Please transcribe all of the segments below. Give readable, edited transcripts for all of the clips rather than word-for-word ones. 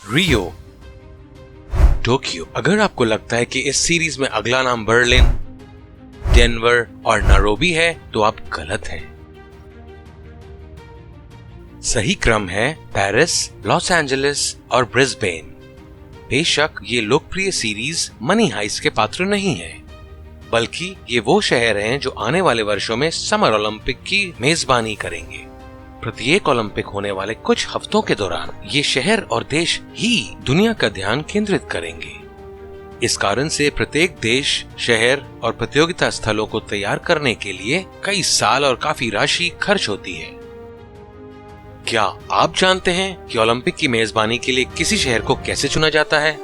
रियो, Tokyo. अगर आपको लगता है कि इस सीरीज में अगला नाम बर्लिन, डेनवर और नायरोबी है तो आप गलत हैं। सही क्रम है पेरिस, लॉस एंजलिस और ब्रिस्बेन। बेशक ये लोकप्रिय सीरीज मनी हाइस्ट के पात्र नहीं है, बल्कि ये वो शहर हैं जो आने वाले वर्षों में समर ओलंपिक की मेजबानी करेंगे। प्रत्येक ओलंपिक होने वाले कुछ हफ्तों के दौरान ये शहर और देश ही दुनिया का ध्यान केंद्रित करेंगे। इस कारण से प्रत्येक देश, शहर और प्रतियोगिता स्थलों को तैयार करने के लिए कई साल और काफी राशि खर्च होती है। क्या आप जानते हैं कि ओलंपिक की मेजबानी के लिए किसी शहर को कैसे चुना जाता है?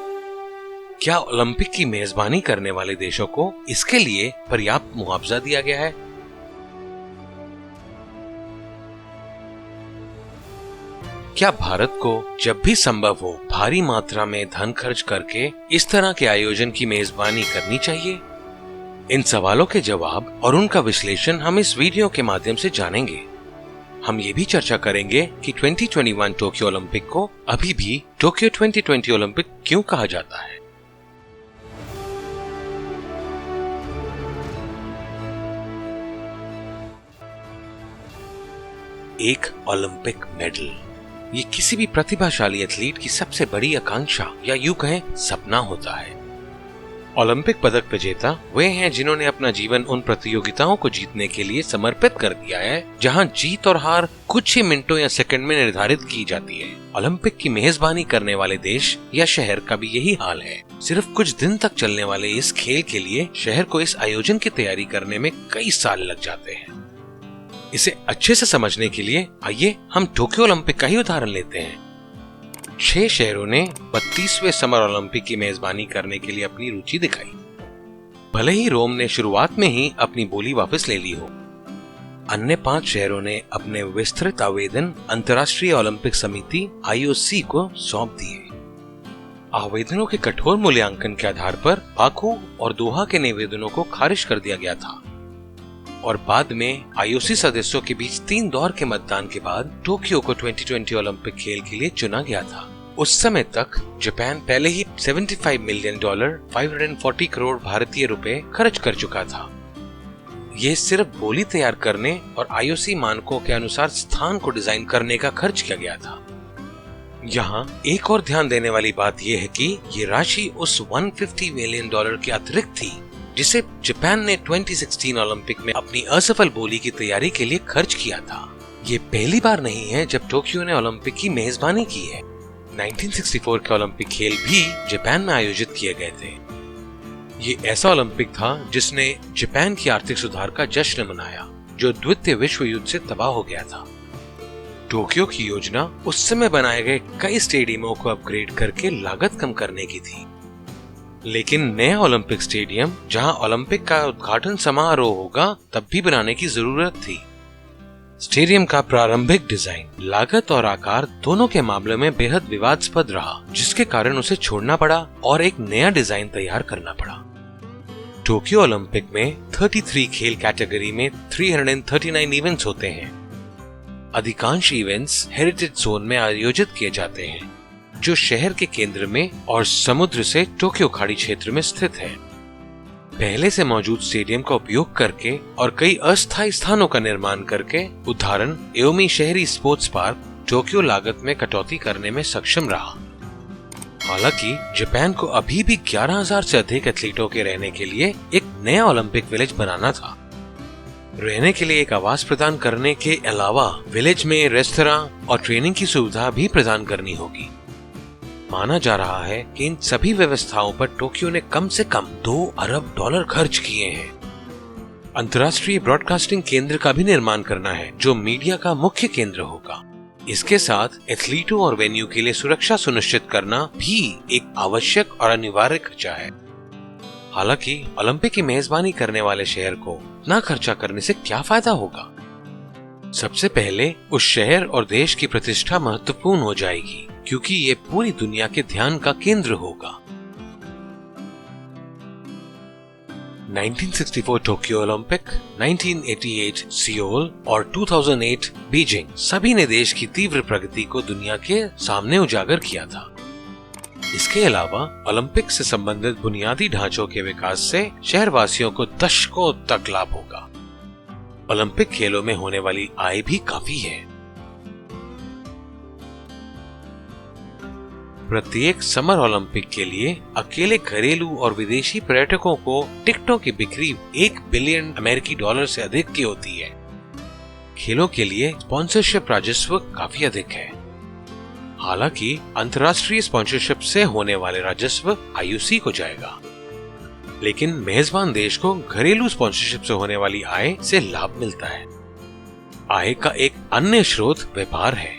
क्या ओलंपिक की मेजबानी करने वाले देशों को इसके लिए पर्याप्त मुआवजा दिया गया है? क्या भारत को जब भी संभव हो भारी मात्रा में धन खर्च करके इस तरह के आयोजन की मेजबानी करनी चाहिए? इन सवालों के जवाब और उनका विश्लेषण हम इस वीडियो के माध्यम से जानेंगे। हम ये भी चर्चा करेंगे कि 2021 टोक्यो ओलंपिक को अभी भी टोक्यो 2020 ओलंपिक क्यों कहा जाता है। एक ओलंपिक मेडल, ये किसी भी प्रतिभाशाली एथलीट की सबसे बड़ी आकांक्षा या यूं कहें सपना होता है। ओलंपिक पदक विजेता वे हैं जिन्होंने अपना जीवन उन प्रतियोगिताओं को जीतने के लिए समर्पित कर दिया है जहां जीत और हार कुछ ही मिनटों या सेकंड में निर्धारित की जाती है। ओलंपिक की मेजबानी करने वाले देश या शहर का भी यही हाल है। सिर्फ कुछ दिन तक चलने वाले इस खेल के लिए शहर को इस आयोजन की तैयारी करने में कई साल लग जाते हैं। इसे अच्छे से समझने के लिए आइए हम टोक्यो ओलंपिक का ही उदाहरण लेते हैं। 6 शहरों ने 32वें समर ओलंपिक की मेजबानी करने के लिए अपनी रुचि दिखाई। भले ही रोम ने शुरुआत में ही अपनी बोली वापस ले ली हो, अन्य 5 शहरों ने अपने विस्तृत आवेदन अंतर्राष्ट्रीय ओलंपिक समिति IOC को सौंप दिए। आवेदनों के कठोर मूल्यांकन के आधार पर बाकू और दोहा के निवेदनों को खारिज कर दिया गया था और बाद में IOC सदस्यों के बीच 3 दौर के मतदान के बाद टोक्यो को 2020 ओलंपिक खेल के लिए चुना गया था। उस समय तक जापान पहले ही $75 मिलियन 540 करोड़ भारतीय रुपए खर्च कर चुका था। ये सिर्फ बोली तैयार करने और IOC मानकों के अनुसार स्थान को डिजाइन करने का खर्च किया गया था। यहाँ एक और ध्यान देने वाली बात यह है कि ये राशि उस $150 मिलियन के अतिरिक्त थी जिसे जापान ने 2016 ओलंपिक में अपनी असफल बोली की तैयारी के लिए खर्च किया था। ये पहली बार नहीं है जब टोक्यो ने ओलंपिक की मेजबानी की है। 1964 के ओलंपिक खेल भी जापान में आयोजित किए गए थे। ये ऐसा ओलंपिक था जिसने जापान की आर्थिक सुधार का जश्न मनाया जो द्वितीय विश्व युद्ध से तबाह हो गया था। टोक्यो की योजना उस समय बनाए गए कई स्टेडियमों को अपग्रेड करके लागत कम करने की थी, लेकिन नया ओलंपिक स्टेडियम जहां ओलंपिक का उद्घाटन समारोह होगा तब भी बनाने की जरूरत थी। स्टेडियम का प्रारंभिक डिजाइन लागत और आकार दोनों के मामले में बेहद विवादास्पद रहा, जिसके कारण उसे छोड़ना पड़ा और एक नया डिजाइन तैयार करना पड़ा। टोक्यो ओलंपिक में 33 खेल कैटेगरी में 339 इवेंट्स होते हैं। अधिकांश इवेंट्स हेरिटेज जोन में आयोजित किए जाते हैं जो शहर के केंद्र में और समुद्र से टोक्यो खाड़ी क्षेत्र में स्थित है। पहले से मौजूद स्टेडियम का उपयोग करके और कई अस्थायी स्थानों का निर्माण करके उदाहरण एओमी शहरी स्पोर्ट्स पार्क टोक्यो लागत में कटौती करने में सक्षम रहा। हालांकि जापान को अभी भी 11,000 से अधिक एथलीटों के रहने के लिए एक नया ओलंपिक विलेज बनाना था। रहने के लिए एक आवास प्रदान करने के अलावा विलेज में रेस्तरां और ट्रेनिंग की सुविधा भी प्रदान करनी होगी। माना जा रहा है कि इन सभी व्यवस्थाओं पर टोक्यो ने कम से कम $2 अरब खर्च किए हैं। अंतर्राष्ट्रीय ब्रॉडकास्टिंग केंद्र का भी निर्माण करना है जो मीडिया का मुख्य केंद्र होगा। इसके साथ एथलीटों और वेन्यू के लिए सुरक्षा सुनिश्चित करना भी एक आवश्यक और अनिवार्य खर्चा है। हालांकि ओलंपिक की मेजबानी करने वाले शहर को इतना खर्चा करने से क्या फायदा होगा? सबसे पहले उस शहर और देश की प्रतिष्ठा महत्वपूर्ण हो जाएगी क्योंकि ये पूरी दुनिया के ध्यान का केंद्र होगा। 1964 टोक्यो ओलंपिक, 1988 सियोल और 2008 बीजिंग सभी ने देश की तीव्र प्रगति को दुनिया के सामने उजागर किया था। इसके अलावा ओलंपिक से संबंधित बुनियादी ढांचों के विकास से शहरवासियों को दशकों तक लाभ होगा। ओलंपिक खेलों में होने वाली आय भी काफी है। प्रत्येक समर ओलंपिक के लिए अकेले घरेलू और विदेशी पर्यटकों को टिकटों की बिक्री 1 बिलियन अमेरिकी डॉलर से अधिक की होती है। खेलों के लिए स्पॉन्सरशिप राजस्व काफी अधिक है। हालांकि अंतर्राष्ट्रीय स्पॉन्सरशिप से होने वाले राजस्व आईओसी को जाएगा, लेकिन मेजबान देश को घरेलू स्पॉन्सरशिप से होने वाली आय से लाभ मिलता है। आय का एक अन्य स्रोत व्यापार है।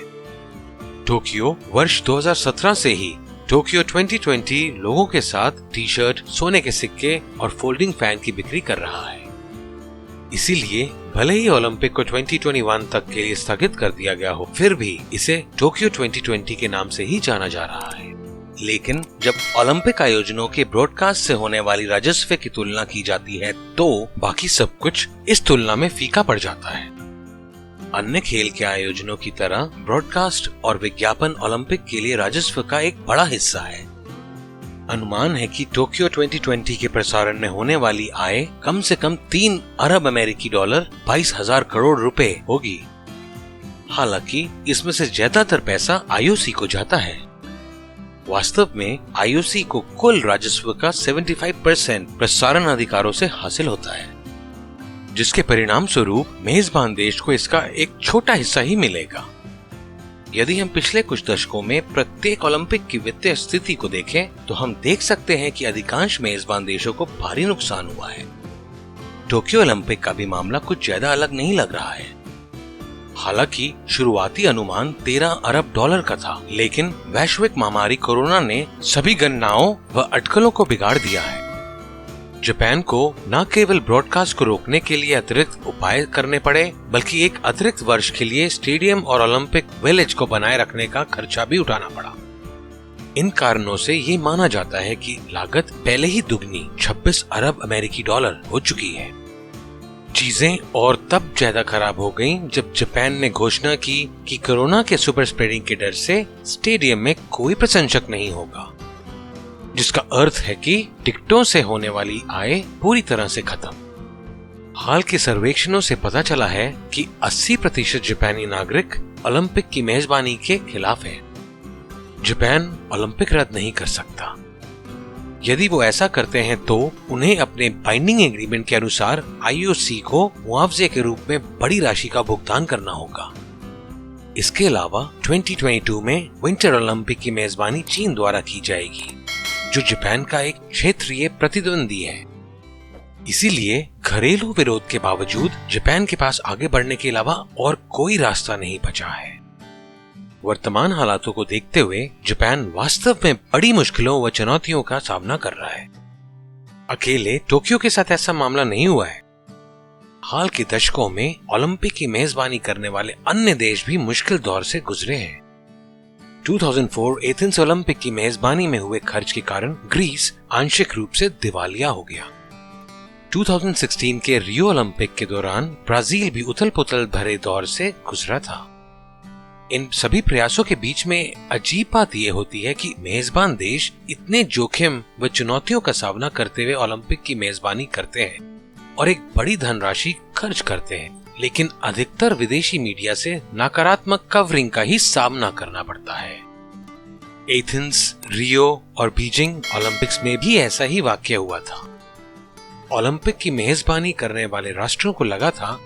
टोक्यो वर्ष 2017 से ही टोक्यो 2020 लोगों के साथ टी शर्ट, सोने के सिक्के और फोल्डिंग फैन की बिक्री कर रहा है। इसीलिए भले ही ओलंपिक को 2021 तक के लिए स्थगित कर दिया गया हो, फिर भी इसे टोक्यो 2020 के नाम से ही जाना जा रहा है। लेकिन जब ओलंपिक आयोजनों के ब्रॉडकास्ट से होने वाली राजस्व की तुलना की जाती है तो बाकी सब कुछ इस तुलना में फीका पड़ जाता है। अन्य खेल के आयोजनों की तरह ब्रॉडकास्ट और विज्ञापन ओलंपिक के लिए राजस्व का एक बड़ा हिस्सा है। अनुमान है कि टोक्यो 2020 के प्रसारण में होने वाली आय कम से कम 3 अरब अमेरिकी डॉलर 22,000 करोड़ रुपए होगी। हालांकि इसमें से ज्यादातर पैसा आईओसी को जाता है। वास्तव में आईओसी को कुल राजस्व का 75% प्रसारण अधिकारों से हासिल होता है, जिसके परिणाम स्वरूप मेजबान देश को इसका एक छोटा हिस्सा ही मिलेगा। यदि हम पिछले कुछ दशकों में प्रत्येक ओलंपिक की वित्तीय स्थिति को देखें तो हम देख सकते हैं कि अधिकांश मेजबान देशों को भारी नुकसान हुआ है। टोक्यो ओलंपिक का भी मामला कुछ ज्यादा अलग नहीं लग रहा है। हालांकि शुरुआती अनुमान 13 अरब डॉलर का था, लेकिन वैश्विक महामारी कोरोना ने सभी गणनाओं व अटकलों को बिगाड़ दिया है। जापान को न केवल ब्रॉडकास्ट को रोकने के लिए अतिरिक्त उपाय करने पड़े, बल्कि एक अतिरिक्त वर्ष के लिए स्टेडियम और ओलंपिक विलेज को बनाए रखने का खर्चा भी उठाना पड़ा। इन कारणों से ये माना जाता है कि लागत पहले ही दुगनी 26 अरब अमेरिकी डॉलर हो चुकी है। चीजें और तब ज्यादा खराब हो गईं जब जापान ने घोषणा की कि कोरोना के सुपर स्प्रेडिंग के डर से स्टेडियम में कोई प्रशंसक नहीं होगा, जिसका अर्थ है कि टिकटों से होने वाली आय पूरी तरह से खत्म। हाल के सर्वेक्षणों से पता चला है कि 80% जापानी नागरिक ओलंपिक की मेजबानी के खिलाफ है। जापान ओलंपिक रद्द नहीं कर सकता। यदि वो ऐसा करते हैं तो उन्हें अपने बाइंडिंग एग्रीमेंट के अनुसार आईओसी को मुआवजे के रूप में बड़ी राशि का भुगतान करना होगा। इसके अलावा 2022 में विंटर ओलंपिक की मेजबानी चीन द्वारा की जाएगी, जो जापान का एक क्षेत्रीय प्रतिद्वंदी है। इसीलिए घरेलू विरोध के बावजूद जापान के पास आगे बढ़ने के अलावा और कोई रास्ता नहीं बचा है। वर्तमान हालातों को देखते हुए जापान वास्तव में बड़ी मुश्किलों व चुनौतियों का सामना कर रहा है। अकेले टोक्यो के साथ ऐसा मामला नहीं हुआ है। हाल के दशकों में ओलंपिक की मेजबानी करने वाले अन्य देश भी मुश्किल दौर से गुजरे हैं। 2004 एथेंस ओलंपिक की मेजबानी में हुए खर्च के कारण ग्रीस आंशिक रूप से दिवालिया हो गया। 2016 के रियो ओलंपिक के दौरान ब्राजील भी उथल पुथल भरे दौर से गुजरा था। इन सभी प्रयासों के बीच में अजीब बात यह होती है कि मेजबान देश इतने जोखिम व चुनौतियों का सामना करते हुए ओलंपिक की मेजबानी करते हैं और एक बड़ी धनराशि खर्च करते हैं, लेकिन अधिकतर विदेशी मीडिया से नकारात्मक कवरिंग का ही सामना करना पड़ता है। एथेंस, रियो और बीजिंग ओलंपिक्स में भी ऐसा ही वाकया हुआ था। ओलंपिक की मेजबानी करने वाले राष्ट्रों को लगा था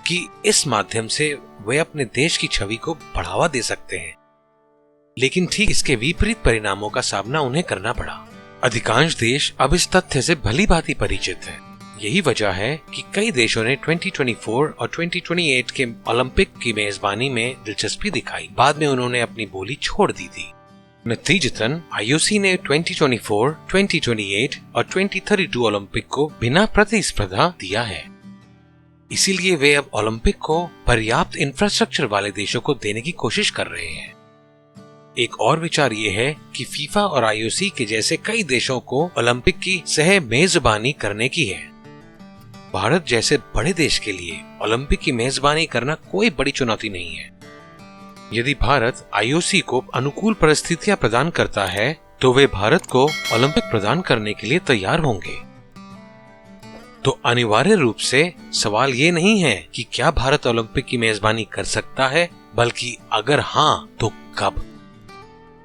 कि इस माध्यम से वे अपने देश की छवि को बढ़ावा दे सकते हैं, लेकिन ठीक इसके विपरीत परिणामों का सामना उन्हें करना पड़ा। अधिकांश देश अब इस तथ्य से भलीभांति परिचित हैं। यही वजह है कि कई देशों ने 2024 और 2028 के ओलंपिक की मेजबानी में दिलचस्पी दिखाई। बाद में उन्होंने अपनी बोली छोड़ दी थी। नतीजतन आईओसी ने 2024, 2028 और 2032 ओलंपिक को बिना प्रतिस्पर्धा दिया है। इसीलिए वे अब ओलंपिक को पर्याप्त इंफ्रास्ट्रक्चर वाले देशों को देने की कोशिश कर रहे हैं। एक और विचार ये है कि फीफा और आईओसी के जैसे कई देशों को ओलंपिक की सह मेजबानी करने की है। भारत जैसे बड़े देश के लिए ओलंपिक की मेजबानी करना कोई बड़ी चुनौती नहीं है। यदि भारत आईओसी को अनुकूल परिस्थितियां प्रदान करता है तो वे भारत को ओलंपिक प्रदान करने के लिए तैयार होंगे। तो अनिवार्य रूप से सवाल ये नहीं है कि क्या भारत ओलंपिक की मेजबानी कर सकता है, बल्कि अगर हाँ तो कब।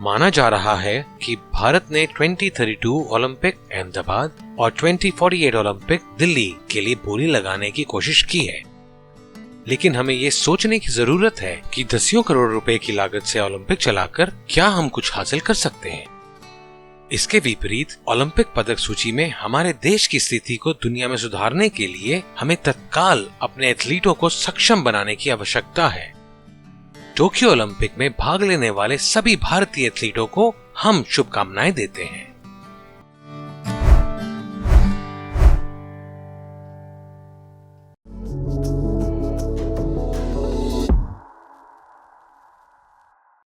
माना जा रहा है कि भारत ने 2032 ओलंपिक अहमदाबाद और 2048 ओलंपिक दिल्ली के लिए बोली लगाने की कोशिश की है, लेकिन हमें ये सोचने की जरूरत है कि दसियों करोड़ रुपए की लागत से ओलंपिक चलाकर क्या हम कुछ हासिल कर सकते हैं। इसके विपरीत ओलंपिक पदक सूची में हमारे देश की स्थिति को दुनिया में सुधारने के लिए हमें तत्काल अपने एथलीटों को सक्षम बनाने की आवश्यकता है। टोक्यो ओलंपिक में भाग लेने वाले सभी भारतीय एथलीटों को हम शुभकामनाएं देते हैं।